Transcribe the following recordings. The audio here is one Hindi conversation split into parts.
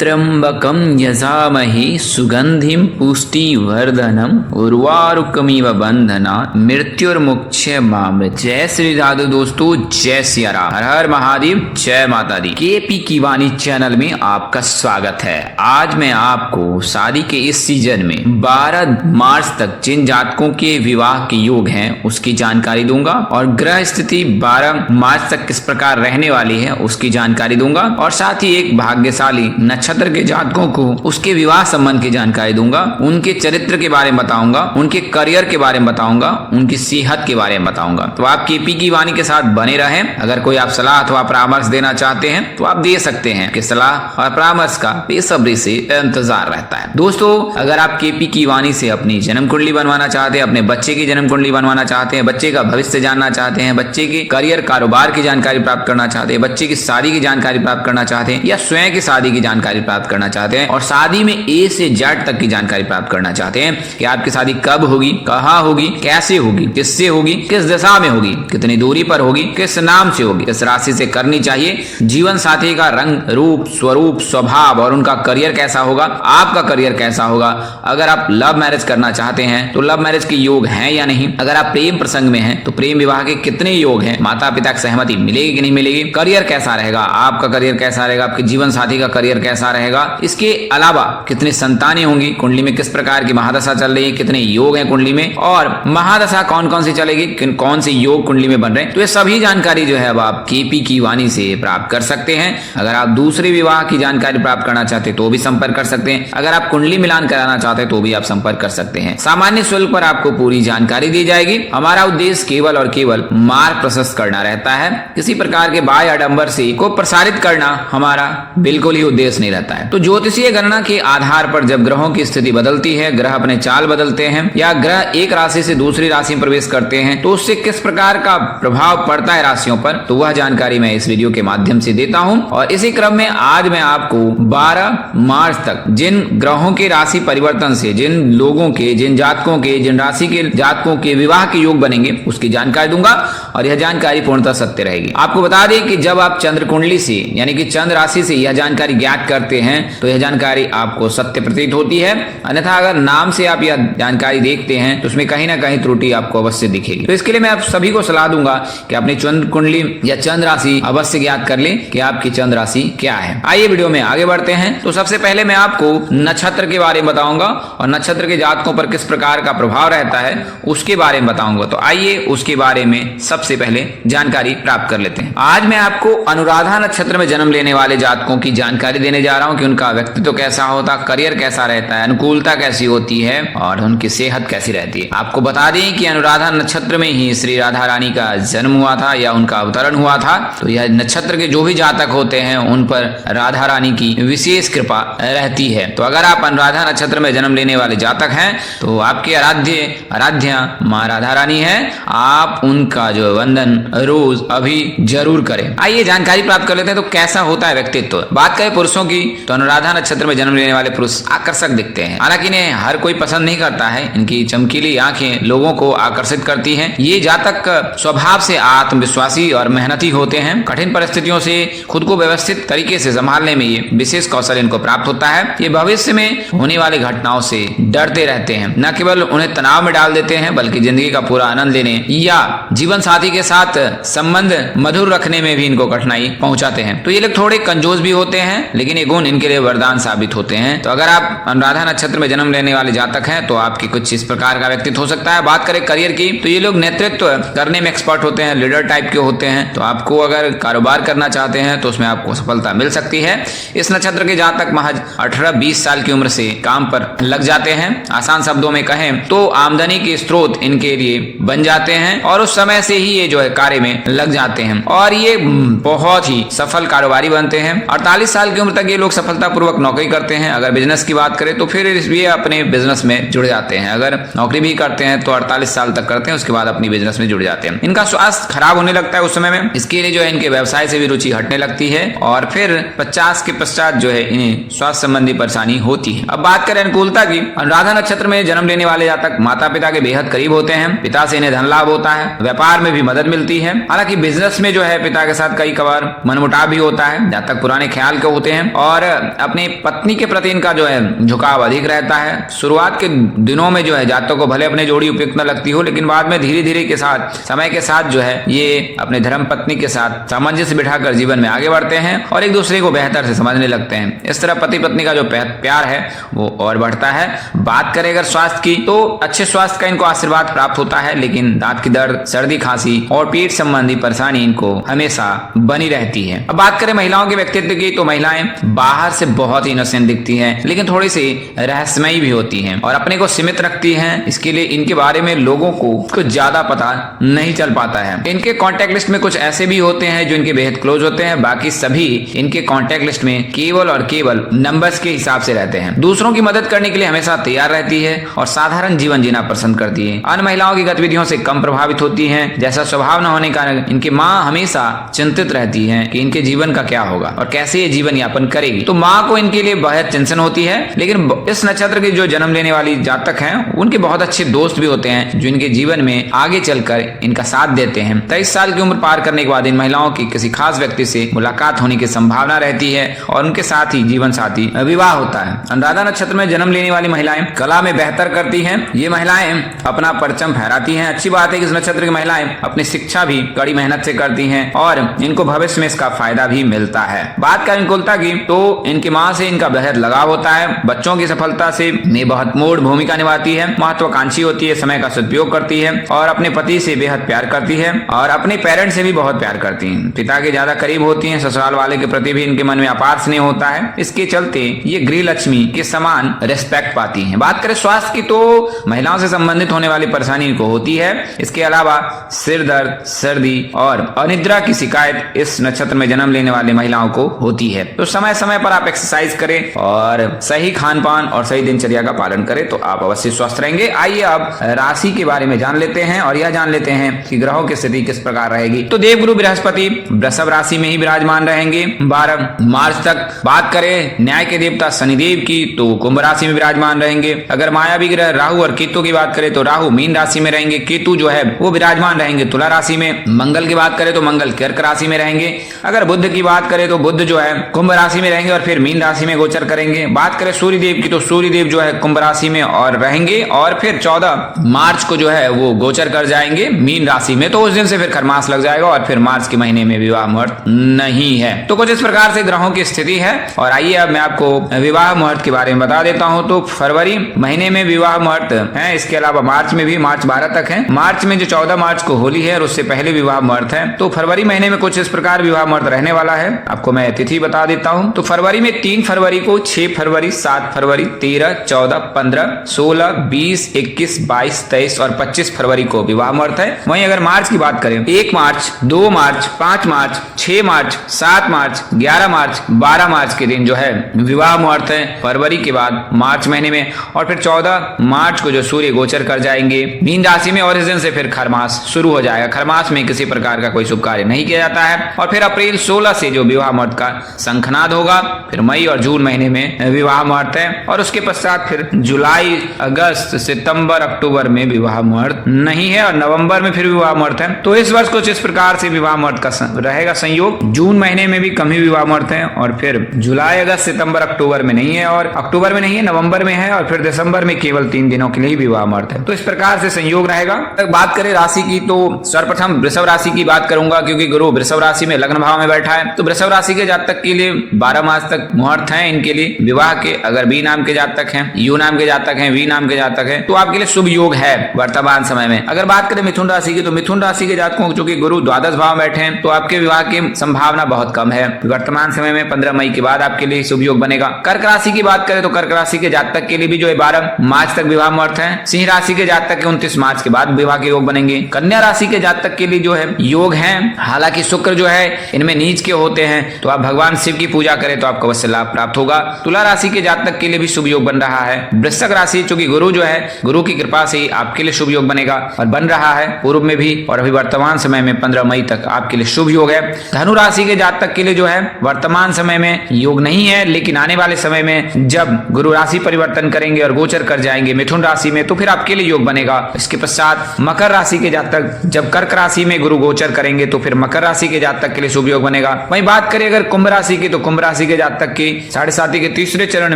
त्र्यंबकं यजामहे सुगंधिं पुष्टिवर्धनम उर्वारुकमिव बंधना मृत्युर्मुक्षयमामृत। जय श्री राधे दोस्तों, जय सिया राम, हर हर महादेव, जय माता दी। केपी की वाणी चैनल में आपका स्वागत है। आज मैं आपको शादी के इस सीजन में 12 मार्च तक जिन जातकों के विवाह के योग हैं उसकी जानकारी दूंगा और ग्रह स्थिति 12 मार्च तक किस प्रकार रहने वाली है उसकी जानकारी दूंगा और साथ ही एक भाग्यशाली नक्षत्र के जातकों को उसके विवाह संबंध की जानकारी दूंगा, उनके चरित्र के बारे में बताऊंगा, उनके करियर के बारे में बताऊंगा, उनकी सेहत के बारे में बताऊंगा। तो आप केपी की वाणी के साथ बने रहें। अगर कोई आप सलाह अथवा परामर्श देना चाहते हैं तो आप दे सकते हैं कि सलाह और परामर्श का बेसब्री से इंतजार रहता है। दोस्तों, अगर आप केपी की वाणी से अपनी जन्म कुंडली बनवाना चाहते हैं, अपने बच्चे की जन्म कुंडली बनवाना चाहते हैं, बच्चे का भविष्य जानना चाहते हैं, बच्चे के करियर कारोबार की जानकारी प्राप्त करना चाहते हैं, बच्चे की शादी की जानकारी प्राप्त करना चाहते हैं या स्वयं की शादी की जानकारी प्राप्त करना चाहते हैं और शादी में ए से जेड तक की जानकारी प्राप्त करना चाहते हैं कि आपकी शादी कब होगी, कहाँ होगी, कैसे होगी, किससे होगी, किस दिशा में होगी, कितनी दूरी पर होगी, किस नाम से होगी, किस राशि से करनी चाहिए, जीवन साथी का रंग रूप स्वरूप स्वभाव और उनका करियर कैसा होगा, आपका करियर कैसा होगा, अगर आप लव मैरिज करना चाहते हैं तो लव मैरिज के योग हैं या नहीं, अगर आप प्रेम प्रसंग में हैं तो प्रेम विवाह के कितने योग हैं, माता पिता की सहमति मिलेगी कि नहीं मिलेगी, करियर कैसा रहेगा, आपका करियर कैसा रहेगा, आपके जीवन साथी का करियर कैसा रहेगा, इसके अलावा कितनी संतानें होंगी, कुंडली में किस प्रकार की महादशा चल रही है, कितने योग हैं कुंडली में और महादशा कौन कौन सी चलेगी, कौन से योग कुंडली में बन रहे हैं, तो ये सभी जानकारी जो है अब आप केपी की वाणी से प्राप्त कर सकते हैं। अगर आप दूसरे विवाह की जानकारी प्राप्त करना चाहते हैं तो भी संपर्क कर सकते हैं। अगर आप कुंडली मिलान कराना चाहते हैं तो भी आप संपर्क कर सकते हैं। सामान्य शुल्क पर आपको पूरी जानकारी दी जाएगी। हमारा उद्देश्य केवल और केवल मार्ग प्रशस्त करना रहता है। किसी प्रकार के बाह्य आडंबर से को प्रसारित करना हमारा बिल्कुल ही उद्देश्य नहीं रहता है। तो ज्योतिषीय गणना के आधार पर जब ग्रहों की स्थिति बदलती है, ग्रह अपने चाल बदलते हैं या ग्रह एक राशि से दूसरी राशि में प्रवेश करते हैं तो उससे किस प्रकार का प्रभाव पड़ता है राशियों पर, तो वह जानकारी मैं इस वीडियो के माध्यम से देता हूं। और इसी क्रम में आज मैं आपको 12 मार्च तक जिन ग्रहों के राशि परिवर्तन से जिन लोगों के, जिन जातकों के, जिन राशि के जातकों के विवाह के योग बनेंगे उसकी जानकारी दूंगा और यह जानकारी पूर्णतः सत्य रहेगी। आपको बता दें कि जब आप चंद्र कुंडली से यानी कि चंद्र राशि से यह जानकारी ज्ञात करते हैं तो यह जानकारी आपको सत्य प्रतीत होती है, अन्यथा अगर नाम से आप यह जानकारी देखते हैं तो उसमें कहीं ना कहीं त्रुटि आपको अवश्य दिखेगी। तो इसके लिए मैं आप सभी को सलाह दूंगा कि अपनी चंद्र कुंडली या चंद्र राशि अवश्य ज्ञात कर लें कि आपकी चंद्र राशि क्या है। आइए वीडियो में आगे बढ़ते हैं। तो सबसे पहले मैं आपको नक्षत्र के बारे में बताऊंगा और नक्षत्र के जातकों पर किस प्रकार का प्रभाव रहता है उसके बारे में बताऊंगा। तो आइए उसके बारे में सबसे पहले जानकारी प्राप्त कर लेते हैं। आज मैं आपको अनुराधा नक्षत्र में जन्म लेने वाले जातकों की जानकारी देने जा रहा हूं कि उनका व्यक्तित्व कैसा होता, करियर कैसा रहता है, अनुकूलता कैसी होती है और उनकी सेहत कैसी रहती है। आपको बता दें कि अनुराधा नक्षत्र में ही श्री राधा रानी का जन्म हुआ था या उनका अवतरण हुआ था। तो यह नक्षत्र के जो भी जातक होते हैं उन पर राधा रानी की विशेष कृपा रहती है। तो अगर आप अनुराधा नक्षत्र में जन्म लेने वाले जातक हैं तो आपके आराध्या माँ राधा रानी है। आप उनका जो वंदन रोज अभी जरूर करें। आइए जानकारी प्राप्त कर लेते हैं। तो कैसा होता है व्यक्तित्व। बात करें पुरुषों की तो अनुराधा नक्षत्र में जन्म लेने वाले पुरुष आकर्षक दिखते हैं। हालांकि इन्हें हर कोई पसंद नहीं करता है। इनकी चमकीली आंखें लोगों को आकर्षित करती हैं। ये जातक स्वभाव से आत्मविश्वासी और मेहनती होते हैं। कठिन परिस्थितियों से खुद को व्यवस्थित तरीके से संभालने में ये विशेष कौशल इनको प्राप्त होता है। ये भविष्य में होने वाली घटनाओं से डरते रहते हैं। न केवल उन्हें तनाव में डाल देते हैं बल्कि जिंदगी का पूरा आनंद लेने या जीवन साथी के साथ संबंध मधुर रखने में भी इनको कठिनाई पहुंचाते हैं। तो ये लोग थोड़े कंजूस भी होते हैं लेकिन ये गुण इनके लिए वरदान साबित होते हैं। तो अगर आप अनुराधा नक्षत्र में जन्म लेने वाले जातक हैं तो आपकी कुछ इस प्रकार का व्यक्तित्व हो सकता है। बात करें करियर की तो ये लोग नेतृत्व करने में एक्सपर्ट होते हैं, लीडर टाइप के होते हैं। तो आपको अगर कारोबार करना चाहते हैं तो उसमें आपको सफलता मिल सकती है। इस नक्षत्र के जातक महज 18-20 साल की उम्र से काम पर लग जाते हैं। आसान शब्दों में कहें तो आमदनी के स्रोत इनके लिए बन जाते हैं और उस समय से ही ये जो है कार्य में लग जाते हैं और ये बहुत ही सफल कारोबारी बनते हैं। 48 साल की उम्र तक ये लोग सफलतापूर्वक नौकरी करते हैं। अगर बिजनेस की बात करें तो फिर ये अपने बिजनेस में जुड़ जाते हैं। अगर नौकरी भी करते हैं तो 48 साल तक करते हैं, उसके बाद अपनी बिजनेस में जुड़ जाते हैं। इनका स्वास्थ्य खराब होने लगता है उस समय में। इसके लिए जो है इनके व्यवसाय से भी रुचि हटने लगती है और फिर 50 के पश्चात जो है इन्हें स्वास्थ्य संबंधी परेशानी होती है। अब बात करें अनुकूलता की। अनुराधा नक्षत्र में जन्म लेने वाले जातक माता पिता के बेहद करीब होते हैं। पिता से इन्हें धन लाभ होता है, व्यापार में भी मदद मिलती है। हालांकि बिजनेस में जो है पिता के साथ कई बार मनमुटाव भी होता है। जातक पुराने ख्याल के होते हैं और अपनी पत्नी के प्रति इनका जो है झुकाव अधिक रहता है। शुरुआत के दिनों में जो है जातकों को भले अपनी जोड़ी उपयुक्त न लगती हो, लेकिन बाद में धीरे धीरे के साथ समय के साथ जो है ये अपने धर्म पत्नी के साथ सामंजस्य बिठाकर जीवन में आगे बढ़ते हैं और एक दूसरे को बेहतर से समझने लगते हैं। इस तरह पति पत्नी का जो प्यार है वो और बढ़ता है। बात करें अगर स्वास्थ्य की, तो अच्छे स्वास्थ्य का इनको आशीर्वाद प्राप्त होता है, लेकिन दांत की दर्द, सर्दी, खांसी और पेट संबंधी परेशानी इनको हमेशा बनी रहती है। अब बात करें महिलाओं के व्यक्तित्व की, तो महिलाएं बाहर से बहुत ही इनोसेंट दिखती हैं, लेकिन थोड़ी सी रहस्यमयी भी होती हैं और अपने को सीमित रखती हैं। इसके लिए इनके बारे में लोगों को कुछ ज्यादा पता नहीं चल पाता है। इनके कॉन्टेक्ट लिस्ट में कुछ ऐसे भी होते हैं जो इनके बेहद क्लोज होते हैं, बाकी सभी इनके कॉन्टेक्ट लिस्ट में केवल और केवल नंबर्स के हिसाब से रहते हैं। दूसरों की मदद करने के लिए हमेशा तैयार रहती है और साधारण जीवन जीना पसंद करती है। अन्य महिलाओं की गतिविधियों से कम प्रभावित होती हैं। जैसा स्वभाव न होने के कारण इनकी माँ हमेशा चिंतित रहती है कि इनके जीवन का क्या होगा और कैसे ये जीवन यापन करेगी, तो माँ को इनके लिए बहुत टेंशन होती है। लेकिन इस नक्षत्र के जो जन्म लेने वाली जातक हैं उनके बहुत अच्छे दोस्त भी होते हैं जो इनके जीवन में आगे चलकर इनका साथ देते हैं। 23 साल की उम्र पार करने के बाद इन महिलाओं की किसी खास व्यक्ति से मुलाकात होने की संभावना रहती है और उनके साथ ही जीवन साथी विवाह होता है। अनुराधा नक्षत्र में जन्म लेने वाली महिलाएं कला में बेहतर करती हैं। ये महिलाएं अपना परचम फहराती हैं। अच्छी बात है कि इस नक्षत्र की महिलाएं अपनी शिक्षा भी कड़ी मेहनत से करती हैं और इनको भविष्य में इसका फायदा भी मिलता है। बात करें अनुकूलता की, तो इनकी माँ से इनका बेहद लगाव होता है। बच्चों की सफलता से में बहुत मूड भूमिका निभाती है, महत्वाकांक्षी होती है, समय का सदुपयोग करती है और अपने पति से बेहद प्यार करती है और अपने पेरेंट्स से भी बहुत प्यार करती हैं। पिता के ज्यादा करीब होती हैं। ससुराल वाले के प्रति भी इनके मन में अपार स्नेह होता है। इसके चलते ये गृह लक्ष्मी के समान रिस्पेक्ट पाती हैं। बात करें स्वास्थ्य की, तो महिलाओं से संबंधित होने वाली परेशानी इनको होती है। इसके अलावा सिर दर्द, सर्दी और अनिद्रा की शिकायत इस नक्षत्र में जन्म लेने वाली महिलाओं को होती है। तो समय समय पर आप एक्सरसाइज करें और सही खान पान और सही दिनचर्या का पालन करें तो आप अवश्य स्वस्थ रहेंगे। आइए अब राशि के बारे में जान लेते हैं और यह जान लेते हैं कि ग्रहों की स्थिति किस प्रकार रहेगी। तो देवगुरु बृहस्पति वृषभ राशि में ही विराजमान रहेंगे 12 मार्च तक। बात करें न्याय के देवता शनिदेव की, तो कुंभ राशि में विराजमान रहेंगे। अगर मायावी ग्रह राहु और केतु की बात करें तो राहु मीन राशि में रहेंगे, केतु जो है वो विराजमान रहेंगे तुला राशि में। मंगल की बात करें तो मंगल कर्क राशि में रहेंगे। अगर बुध की बात करें तो बुध जो है कुंभ राशि में रहेंगे और फिर मीन राशि में गोचर करेंगे। बात करें सूर्य देव की, तो सूर्य देव जो है कुंभ राशि में और रहेंगे और फिर 14 मार्च को जो है वो गोचर कर जाएंगे मीन राशि में। तो उस दिन से फिर खरमास लग जाएगा और फिर मार्च के महीने में विवाह मुहूर्त नहीं है। तो कुछ इस प्रकार से ग्रहों की स्थिति है। और आइए अब मैं आपको विवाह मुहूर्त के बारे में बता देता हूं। तो फरवरी महीने में विवाह मुहूर्त है। इसके अलावा मार्च में भी, मार्च 12 तक है। मार्च में जो 14 मार्च को होली है और उससे पहले विवाह मुहूर्त है। तो फरवरी महीने में कुछ इस प्रकार विवाह मुहूर्त रहने वाला है। आपको मैं तिथि बता देता हूं। तो फरवरी में 3 फरवरी को, 6 फरवरी, 7 फरवरी, 13, 14, 15, 16, 20, 21, 22, 23 और 25 फरवरी को विवाह मुहूर्त है। वहीं अगर मार्च की बात करें, 1 मार्च, 2 मार्च, 5 मार्च, 6 मार्च, 7 मार्च, 11 मार्च, 12 मार्च के दिन जो है विवाह मुहूर्त है फरवरी के बाद मार्च महीने में। और फिर 14 मार्च को जो सूर्य गोचर कर जाएंगे मीन राशि में और इस दिन से फिर खरमास शुरू हो जाएगा। खरमास में किसी प्रकार का कोई शुभ कार्य नहीं किया जाता है। और फिर अप्रैल 16 से जो विवाह मुहूर्त का शंखनाद होगा। फिर मई और जून महीने में विवाह मुहूर्त है और उसके पश्चात फिर जुलाई, अगस्त, सितंबर, अक्टूबर में विवाह मुहूर्त नहीं है और नवंबर में फिर विवाह मुहूर्त है। तो इस वर्ष कुछ इस प्रकार से विवाह मुहूर्त का रहेगा संयोग। जून महीने में भी कम ही विवाह मुहूर्त है और फिर जुलाई, अगस्त, सितंबर, अक्टूबर में नहीं है और अक्टूबर में नहीं है, नवंबर में है और फिर दिसंबर में केवल 3 दिनों के लिए विवाह मुहूर्त है। तो इस प्रकार से संयोग रहेगा। बात करें राशि की, तो सर्वप्रथम वृषभ राशि की बात करूंगा क्योंकि गुरु वृषभ राशि में लग्न भाव में बैठा है। तो वृषभ राशि के जातक के लिए 12 मार्च तक मुहूर्त है इनके लिए विवाह के। अगर बी नाम के जातक हैं, यू नाम के जातक हैं, वी नाम के जातक हैं तो आपके लिए शुभ योग है वर्तमान समय में। अगर बात करें मिथुन राशि की, तो मिथुन राशि के जातकों चूंकि गुरु द्वादश भाव में बैठे हैं तो आपके विवाह की संभावना बहुत कम है वर्तमान समय में। 15 मई के बाद आपके लिए शुभ योग बनेगा। कर्क राशि की बात करें तो कर्क राशि के जातक के लिए भी जो है 12 मार्च तक विवाह मुहूर्त है। सिंह राशि के जातक के 29 मार्च के बाद विवाह के योग बनेंगे। कन्या राशि के जातक के लिए जो है योग है, हालांकि शुक्र जो है इनमें नीच के होते हैं तो आप भगवान शिव की पूजा करें तो आपको अवश्य लाभ प्राप्त होगा। तुला राशि के जातक के लिए भी शुभ योग बन रहा है। वृश्चिक राशि चूंकि गुरु जो है गुरु की कृपा से आपके लिए शुभ योग बनेगा और बन रहा है पूर्व में भी और अभी वर्तमान समय में 15 मई तक आपके लिए शुभ योग है। धनु राशि के जातक के लिए जो है वर्तमान समय में योग नहीं है, लेकिन आने वाले समय में जब गुरु राशि परिवर्तन करेंगे और गोचर कर जाएंगे मिथुन राशि में तो फिर आपके लिए योग बनेगा। इसके पश्चात मकर राशि के जातक जब कर्क राशि में गुरु गोचर करेंगे तो फिर मकर राशि के जातक के लिए शुभ योग बनेगा। वहीं बात करें अगर कुंभ राशि की, तो कुंभ राशि राशि के जातक के 7.5 के तीसरे चरण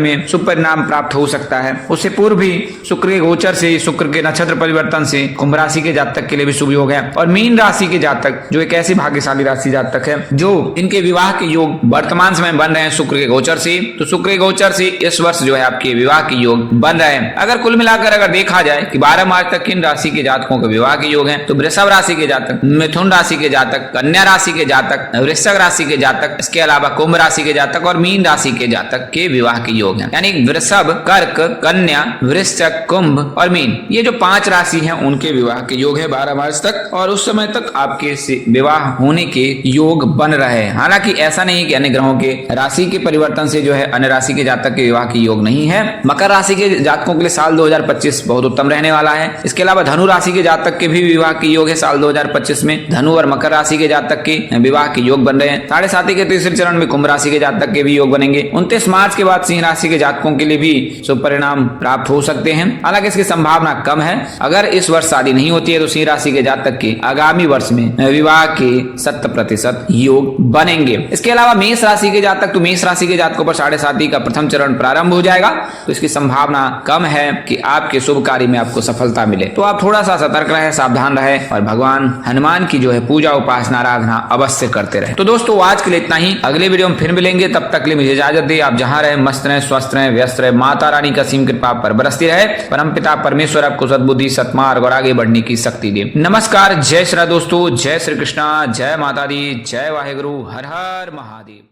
में शुभ परिणाम प्राप्त हो सकता है। उससे पूर्व भी शुक्र के गोचर से, शुक्र के नक्षत्र परिवर्तन से कुंभ राशि के जातक के लिए भी शुभ योग है। और मीन राशि के जातक जो एक ऐसी भाग्यशाली राशि जातक है जो इनके विवाह के योग वर्तमान समय बन रहे हैं शुक्र के गोचर से, तो शुक्र के गोचर से इस वर्ष जो है आपके विवाह के योग बन रहे हैं। अगर कुल मिलाकर अगर देखा जाए कि 12 मार्च तक किन राशि के जातकों के विवाह के योग हैं, तो वृषभ राशि के जातक, मिथुन राशि के जातक, कन्या राशि के जातक, वृश्चिक राशि के जातक, इसके अलावा कुंभ राशि के जातक और मीन राशि के जातक के विवाह के योग हैं। यानी वृषभ, कर्क, कन्या, वृश्चिक, कुंभ और मीन, ये जो 5 राशि हैं उनके विवाह के योग है 12 मार्च तक, और उस समय तक आपके विवाह होने के योग बन रहे हैं। हालांकि ऐसा नहीं कि अन्य ग्रहों के राशि के परिवर्तन से जो है अन्य राशि के जातक के विवाह के योग नहीं है। मकर राशि के जातकों के लिए साल 2025 बहुत उत्तम रहने वाला है। इसके अलावा धनु राशि के जातक के भी विवाह के योग है साल 2025 में। धनु और मकर राशि के जातक के विवाह के योग बन रहे हैं। 7.5 के तीसरे चरण में कुंभ राशि के जातक के भी योग बनेंगे। 29 मार्च के बाद सिंह राशि के जातकों के लिए भी शुभ परिणाम प्राप्त हो सकते हैं। हालांकि इसकी संभावना कम है। अगर इस वर्ष शादी नहीं होती है तो सिंह राशि के जातक के आगामी वर्ष में विवाह के 100% योग बनेंगे। इसके अलावा मेष राशि के जातक, तो मेष राशि के जातकों पर 7.5 का प्रथम चरण प्रारंभ हो जाएगा, तो इसकी संभावना कम है कि आपके शुभ कार्य में आपको सफलता मिले। तो आप थोड़ा सा सतर्क रहे, सावधान रहे और भगवान हनुमान की जो है पूजा, उपासना, आराधना अवश्य करते रहे। तो दोस्तों आज के लिए इतना ही। अगले वीडियो में फिर मिलेंगे, तब तक के लिए मुझे इजाजत दे। आप जहां रहे मस्त रहे, स्वस्थ रहे, व्यस्त रहे। माता रानी का असीम कृपा पर बरसती रहे। परमपिता परमेश्वर आपको सद्बुद्धि, सत्मार्ग और आगे बढ़ने की शक्ति दे। नमस्कार, जय श्री राम दोस्तों, जय श्री कृष्णा, जय माता दी, जय वाहेगुरु, हर हर महादेव।